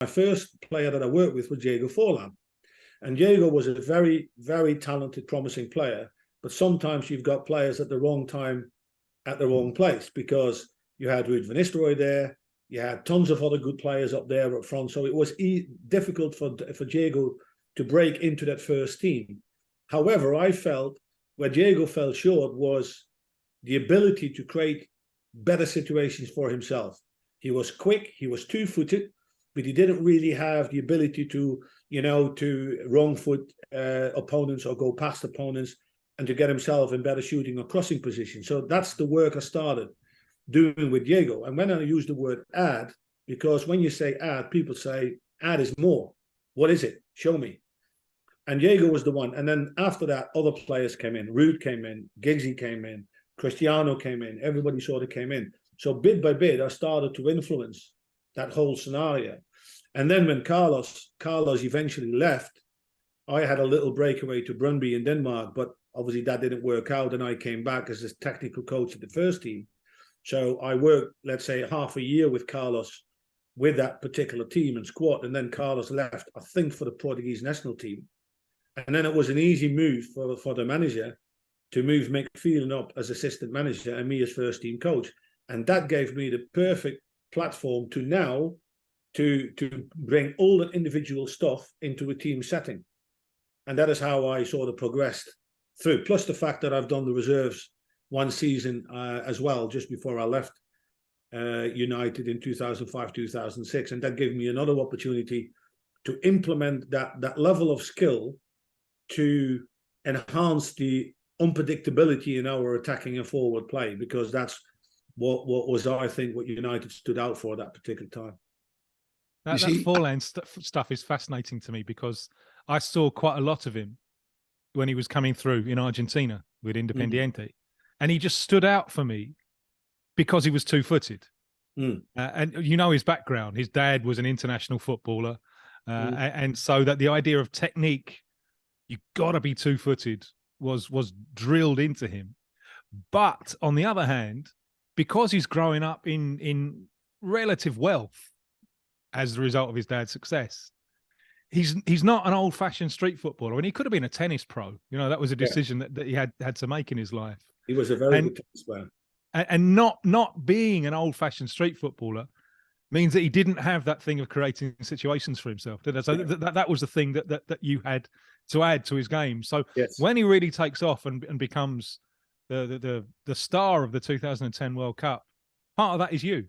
first player that I worked with was Diego Forlán. And Diego was a very, very talented, promising player. But sometimes you've got players at the wrong time, at the wrong place, because you had Ruud van Nistelrooy there, you had tons of other good players up there up front. So it was difficult for Diego to break into that first team. However, I felt where Diego fell short was the ability to create better situations for himself. He was quick, he was two-footed, but he didn't really have the ability to wrong foot opponents or go past opponents and to get himself in better shooting or crossing position. So that's the work I started doing with Diego. And when I use the word add, because when you say add, people say add is more. What is it? Show me. And Diego was the one. And then after that, other players came in. Ruud came in, Giggsy came in, Cristiano came in, everybody sort of came in. So bit by bit, I started to influence that whole scenario. And then when Carlos eventually left, I had a little breakaway to Brøndby in Denmark, but obviously that didn't work out, and I came back as a technical coach of the first team. So I worked, let's say, half a year with Carlos with that particular team and squad, and then Carlos left, I think, for the Portuguese national team. And then it was an easy move for the manager to move Mick Phelan up as assistant manager and me as first team coach. And that gave me the perfect platform to now to bring all that individual stuff into a team setting. And that is how I sort of progressed through. Plus the fact that I've done the reserves one season as well, just before I left United in 2005, 2006. And that gave me another opportunity to implement that level of skill to enhance the unpredictability in our attacking and forward play, because that's what was, I think, what United stood out for at that particular time. That Forlán stuff is fascinating to me, because I saw quite a lot of him when he was coming through in Argentina with Independiente. And he just stood out for me because he was two-footed. And you know his background. His dad was an international footballer. And so that the idea of technique, you've got to be two-footed, was drilled into him. But on the other hand, because he's growing up in relative wealth as a result of his dad's success, he's not an old-fashioned street footballer. And he could have been a tennis pro. You know, that was a decision that he had to make in his life. He was a very good tennis player. And not being an old-fashioned street footballer means that he didn't have that thing of creating situations for himself. So that was the thing that you had to add to his game. So when he really takes off and becomes the star of the 2010 World Cup, part of that is you.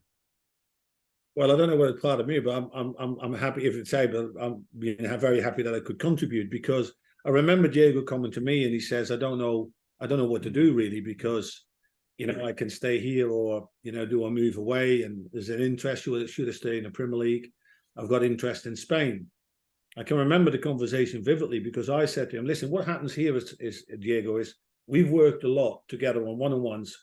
Well, I don't know whether it's part of me, but I'm happy if it's able. I'm very happy that I could contribute, because I remember Diego coming to me and he says, I don't know what to do really, because I can stay here or do a move away, and there's an interest. Should I stay in the Premier League? I've got interest in Spain. I can remember the conversation vividly, because I said to him, listen, what happens here is Diego, is we've worked a lot together on one-on-ones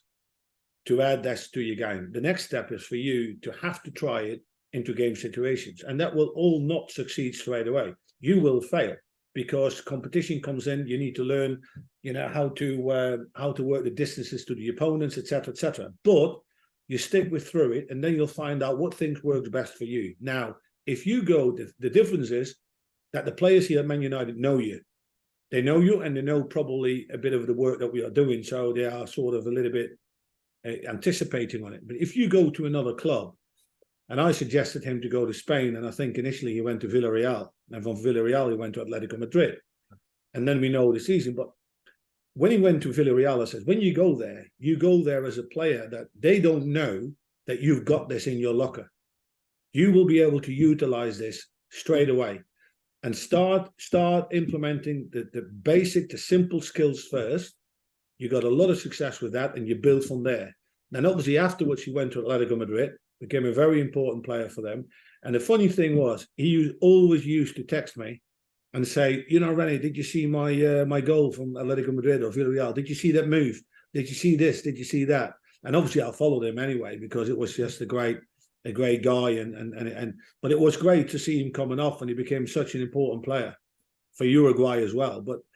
to add this to your game. The next step is for you to have to try it into game situations, and that will all not succeed straight away. You will fail, because competition comes in. You need to learn, how to work the distances to the opponents, etc., etc. But you stick through it, and then you'll find out what things works best for you. Now, if you go, the difference is that the players here at Man United know you. They know you, and they know probably a bit of the work that we are doing, so they are sort of a little bit anticipating on it. But if you go to another club, and I suggested him to go to Spain, and I think initially he went to Villarreal, and from Villarreal he went to Atlético Madrid, and then we know the season. But when he went to Villarreal, I said, when you go there as a player that they don't know that you've got this in your locker. You will be able to utilize this straight away and start implementing the simple skills first. You got a lot of success with that, and you build from there. Then obviously afterwards he went to Atlético Madrid, became a very important player for them. And the funny thing was, he always used to text me and say, René, did you see my goal from Atlético Madrid or Villarreal? Did you see that move? Did you see this? Did you see that? And obviously I followed him anyway, because it was just a great guy. But it was great to see him coming off, and he became such an important player for Uruguay as well. But